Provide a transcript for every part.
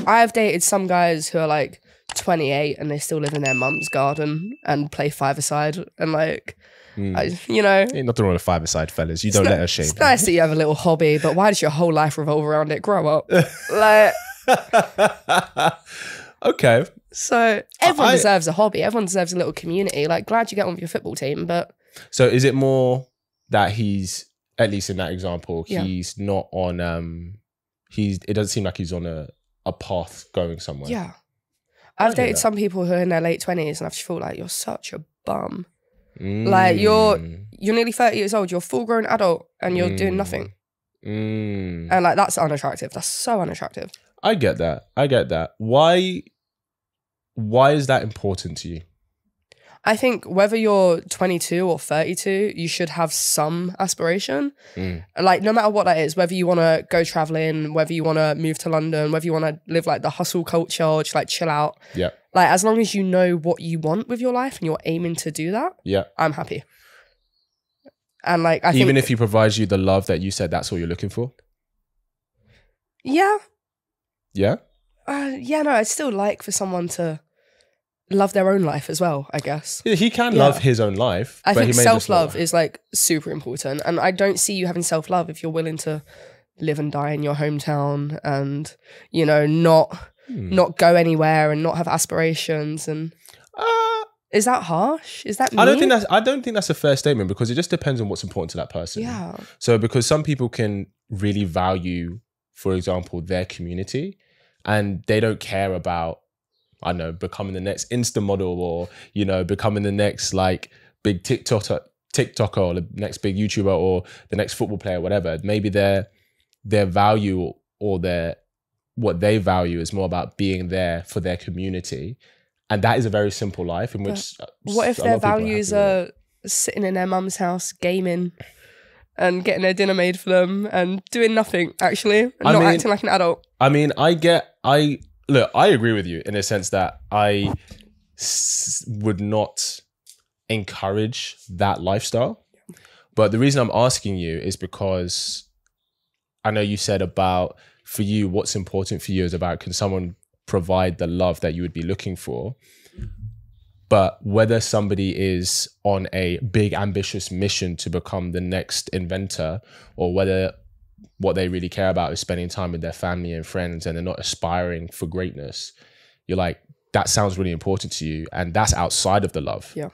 I've dated some guys who are like 28 and they still live in their mum's garden and play five-a-side and like, you know. Ain't nothing wrong with five-a-side, fellas. You don't let us shame. It's nice that you have a little hobby, but why does your whole life revolve around it? Grow up. Like, okay. So everyone deserves a hobby. Everyone deserves a little community. Like, glad you get on with your football team, but... So is it more that he's, at least in that example, he's not on... It doesn't seem like he's on a path going somewhere. Yeah. I've dated some people who are in their late 20s and I just feel like you're such a bum. Like, you're nearly 30 years old. You're a full-grown adult and you're doing nothing. And like, that's unattractive. That's so unattractive. I get that. I get that. Why is that important to you? I think whether you're 22 or 32, you should have some aspiration. Like, no matter what that is, whether you want to go traveling, whether you want to move to London, whether you want to live like the hustle culture or just like chill out. Yeah. Like, as long as you know what you want with your life and you're aiming to do that, I'm happy. And like, I think... Even if he provides you the love that you said that's what you're looking for? Yeah. Yeah? Yeah, no, I'd still like for someone to love their own life as well, I guess. Yeah, he can love his own life. I think self-love is like super important. And I don't see you having self-love if you're willing to live and die in your hometown and, you know, not go anywhere and not have aspirations. And is that harsh? Is that mean? I don't think that's a fair statement, because it just depends on what's important to that person. Yeah. So because some people can really value, for example, their community, and they don't care about, I don't know, becoming the next Insta model, or, you know, becoming the next like big TikToker or the next big YouTuber or the next football player, whatever. Maybe their value or what they value is more about being there for their community. And that is a very simple life in which... What if their values are sitting in their mum's house, gaming and getting their dinner made for them and doing nothing, actually, and not acting like an adult? I mean, look, I agree with you in a sense that I would not encourage that lifestyle. But the reason I'm asking you is because I know you said about, for you, what's important for you is about, can someone provide the love that you would be looking for? But whether somebody is on a big ambitious mission to become the next inventor, or whether what they really care about is spending time with their family and friends and they're not aspiring for greatness, you're like, that sounds really important to you, and that's outside of the love. Yeah.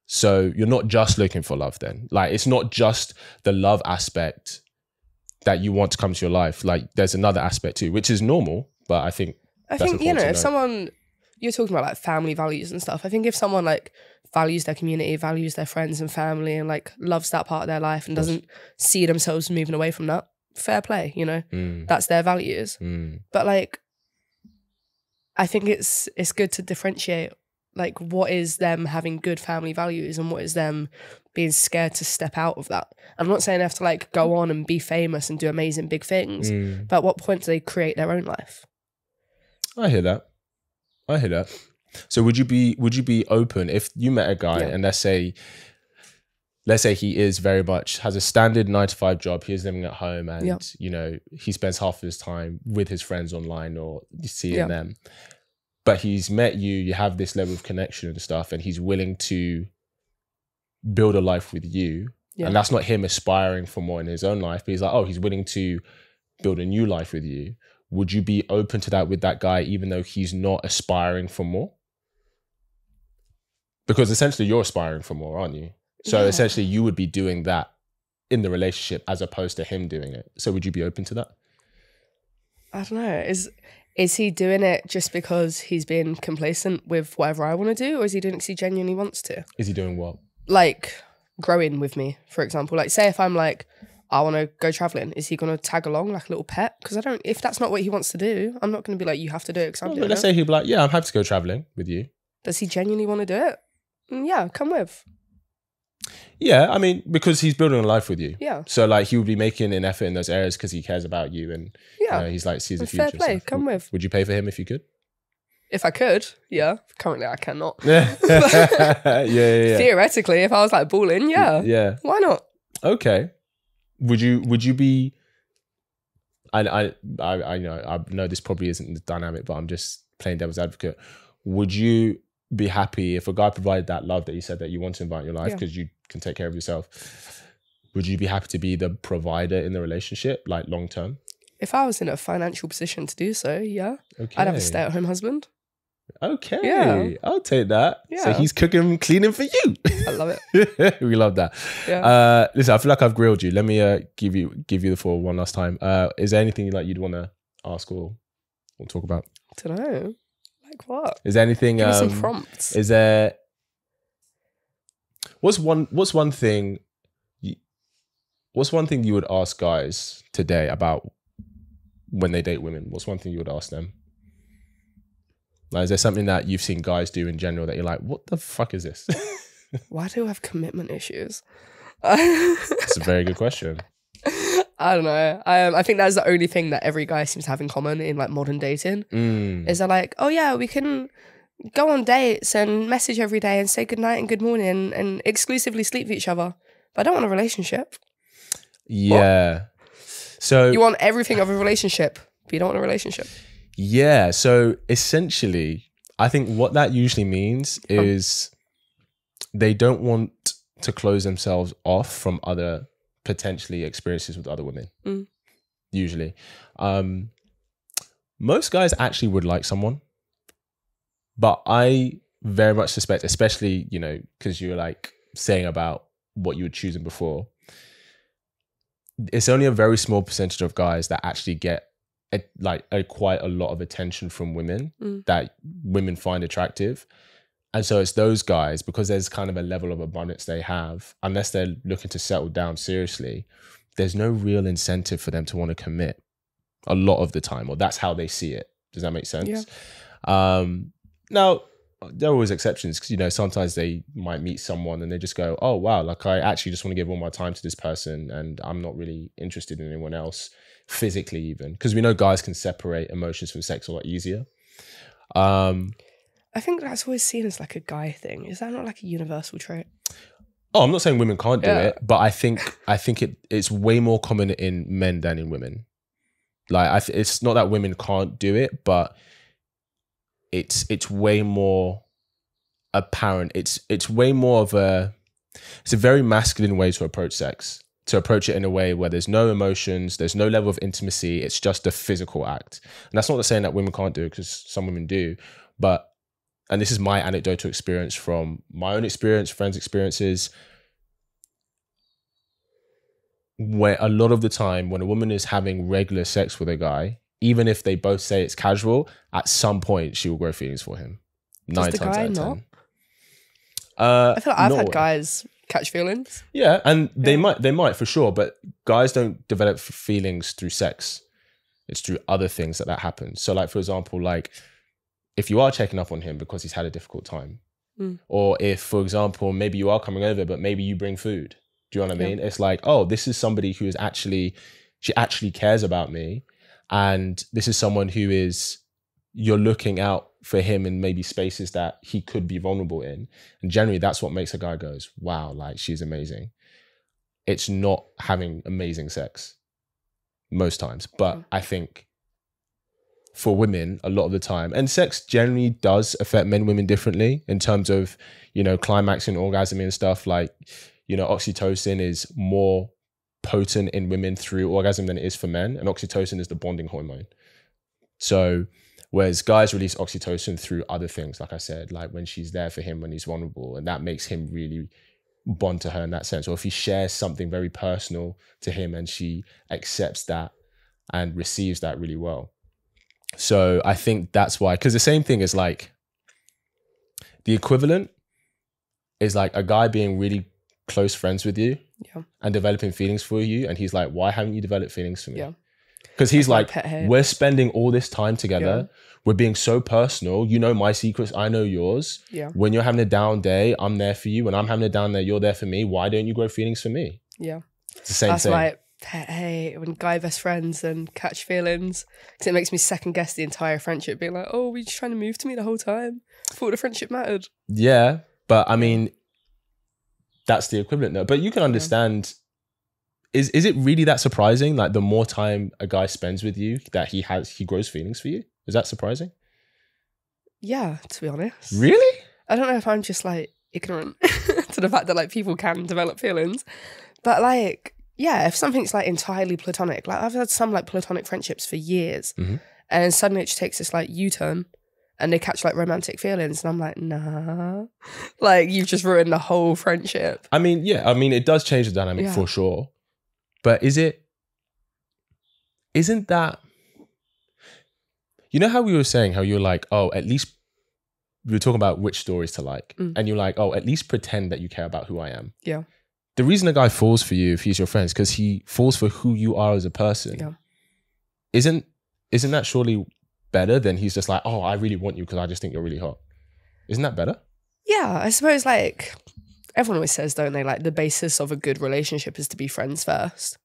So you're not just looking for love then. Like, it's not just the love aspect that you want to come to your life. Like, there's another aspect too, which is normal, but I think you know, if someone, you're talking about like family values and stuff, I think if someone like values their community, values their friends and family, and like loves that part of their life and doesn't see themselves moving away from that, fair play, you know, that's their values. But like, I think it's good to differentiate like what is them having good family values and what is them being scared to step out of that. I'm not saying they have to like go on and be famous and do amazing big things, but at what point do they create their own life? I hear that. I hear that. So would you be open if you met a guy and let's say he is very much, has a standard 9-to-5 job, he is living at home, and you know, he spends half of his time with his friends online or seeing them, but he's met you, you have this level of connection and stuff, and he's willing to build a life with you, and that's not him aspiring for more in his own life, but he's like, oh, he's willing to build a new life with you. Would you be open to that with that guy, even though he's not aspiring for more? Because essentially you're aspiring for more, aren't you? So essentially you would be doing that in the relationship as opposed to him doing it. So would you be open to that? I don't know. Is he doing it just because he's being complacent with whatever I want to do? Or is he doing it because he genuinely wants to? Is he doing what? Like growing with me, for example. Like say if I'm like, I want to go traveling, is he going to tag along like a little pet? Because if that's not what he wants to do, I'm not going to be like, you have to do it because I'm doing it. Let's say he'd be like, yeah, I'm happy to go traveling with you. Does he genuinely want to do it? Yeah, come with. Yeah, I mean, because he's building a life with you. Yeah. So like he would be making an effort in those areas because he cares about you, and he's like sees the future. Fair play, come with. Would you pay for him if you could? If I could, yeah. Currently I cannot. Yeah. Theoretically, if I was like balling, yeah. Why not? Okay. Would you be, I know this probably isn't the dynamic, but I'm just playing devil's advocate. Would you be happy if a guy provided that love that you said that you want to invite in your life because you can take care of yourself? Would you be happy to be the provider in the relationship, like long term? If I was in a financial position to do so, yeah. Okay. I'd have a stay-at-home husband. Okay. Yeah. I'll take that. Yeah. So he's cooking, cleaning for you. I love it. We love that. Yeah. Listen, I feel like I've grilled you. Let me give you the floor one last time. Is there anything like you'd want to ask or talk about? I don't know. Like what? Is there anything? Give me some prompts. Is there? What's one thing? What's one thing you would ask guys today about when they date women? What's one thing you would ask them? Like, is there something that you've seen guys do in general that you're like, what the fuck is this? Why do I have commitment issues? That's a very good question. I don't know. I think that's the only thing that every guy seems to have in common in like modern dating. Is they're like, oh yeah, we can go on dates and message every day and say good night and good morning and exclusively sleep with each other. But I don't want a relationship. Yeah. What? So you want everything of a relationship, but you don't want a relationship. Yeah. So essentially, I think what that usually means is they don't want to close themselves off from other potentially experiences with other women. Usually. Most guys actually would like someone, but I very much suspect, especially, you know, because you're like saying about what you were choosing before, it's only a very small percentage of guys that actually get quite a lot of attention from women that women find attractive. And so it's those guys, because there's kind of a level of abundance they have, unless they're looking to settle down seriously, there's no real incentive for them to want to commit a lot of the time, or that's how they see it. Does that make sense? Yeah. Now, there are always exceptions, because, you know, sometimes they might meet someone and they just go, oh, wow, like I actually just want to give all my time to this person and I'm not really interested in anyone else physically even, because we know guys can separate emotions from sex a lot easier. I think that's always seen as like a guy thing. Is that not like a universal trait? Oh, I'm not saying women can't do it, but I think it's way more common in men than in women. Like, it's not that women can't do it, but it's way more apparent. It's way more of it's a very masculine way to approach sex. To approach it in a way where there's no emotions, there's no level of intimacy, it's just a physical act. And that's not to saying that women can't do it, because some women do, but, and this is my anecdotal experience from my own experience, friends' experiences, where a lot of the time when a woman is having regular sex with a guy, even if they both say it's casual, at some point she will grow feelings for him. Does 9 the times guy out of 10. not? I feel like I've had guys catch feelings. Yeah, and they might for sure, but guys don't develop feelings through sex. It's through other things that happens. So like, for example, like if you are checking up on him because he's had a difficult time, or if, for example, maybe you are coming over, but maybe you bring food. Do you know what I mean? It's like, oh, this is somebody who is she actually cares about me. And this is someone who you're looking out for him in maybe spaces that he could be vulnerable in. And generally that's what makes a guy goes, wow, like she's amazing. It's not having amazing sex most times. But I think for women, a lot of the time, and sex generally does affect men and women differently in terms of, you know, climaxing, orgasming and stuff. Like, you know, oxytocin is more potent in women through orgasm than it is for men. And oxytocin is the bonding hormone. So whereas guys release oxytocin through other things, like I said, like when she's there for him when he's vulnerable, and that makes him really bond to her in that sense. Or if he shares something very personal to him and she accepts that and receives that really well. So I think that's why, because the same thing is like, the equivalent is like a guy being really close friends with you and developing feelings for you. And he's like, why haven't you developed feelings for me? Because he's like, we're spending all this time together. We're being so personal. You know my secrets. I know yours. When you're having a down day, I'm there for you. When I'm having a down day, you're there for me. Why don't you grow feelings for me? It's the same thing. That's my pet hate, when guy best friends and catch feelings. Because it makes me second guess the entire friendship, being like, oh, were you just trying to move to me the whole time? I thought the friendship mattered. Yeah, but I mean, that's the equivalent though. But you can understand is it really that surprising? Like the more time a guy spends with you, that he grows feelings for you? Is that surprising? Yeah, to be honest. Really? I don't know if I'm just like ignorant to the fact that like people can develop feelings. But like, yeah, if something's like entirely platonic, like I've had some like platonic friendships for years, and then suddenly it just takes this like U-turn and they catch like romantic feelings. And I'm like, nah, like you've just ruined the whole friendship. I mean, yeah, I mean, it does change the dynamic for sure. But isn't that, you know how we were saying how you're like, oh, at least we were talking about which stories to like. And you're like, oh, at least pretend that you care about who I am. Yeah. The reason a guy falls for you if he's your friend is because he falls for who you are as a person. Yeah. Isn't that surely better than he's just like, oh, I really want you because I just think you're really hot? Isn't that better? Yeah, I suppose like everyone always says, don't they, like the basis of a good relationship is to be friends first.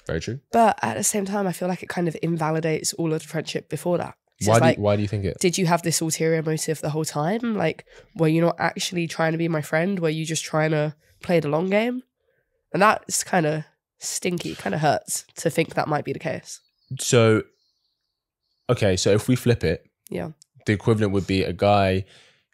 Very true. But at the same time, I feel like it kind of invalidates all of the friendship before that. Why do you think it? Did you have this ulterior motive the whole time? Like, were you not actually trying to be my friend? Were you just trying to play the long game? And that's kind of stinky, kind of hurts to think that might be the case. So, okay, so if we flip it, yeah, the equivalent would be a guy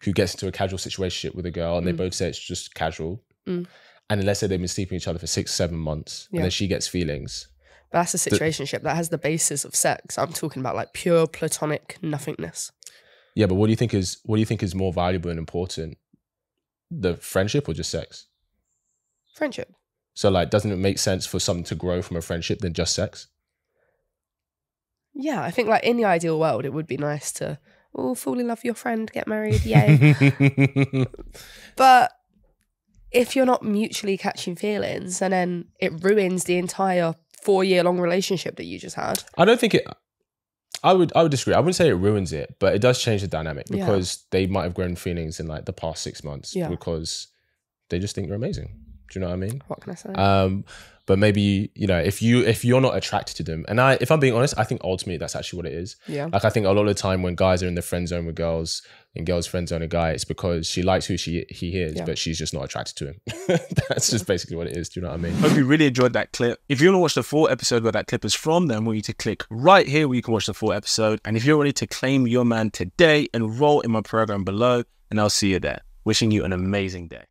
who gets into a casual situationship with a girl and they both say it's just casual. And then let's say they've been sleeping with each other for 6-7 months and then she gets feelings. But that's a situationship that has the basis of sex. I'm talking about like pure platonic nothingness. Yeah, but what do you think is more valuable and important? The friendship or just sex? Friendship. So like, doesn't it make sense for something to grow from a friendship than just sex? Yeah, I think like in the ideal world, it would be nice to fall in love with your friend, get married, yay. But if you're not mutually catching feelings and then it ruins the entire 4-year-long relationship that you just had. I don't think it, I would disagree. I wouldn't say it ruins it, but it does change the dynamic because they might have grown feelings in like the past 6 months because they just think you're amazing. Do you know what I mean? What can I say? But maybe, you know, if you're not attracted to them, and if I'm being honest, I think ultimately that's actually what it is. Yeah. Like I think a lot of the time when guys are in the friend zone with girls and girls friend zone a guy, it's because she likes who he is, but she's just not attracted to him. That's just basically what it is. Do you know what I mean? Hope you really enjoyed that clip. If you want to watch the full episode where that clip is from, then I want you to click right here where you can watch the full episode. And if you're ready to claim your man today, enroll in my program below, and I'll see you there. Wishing you an amazing day.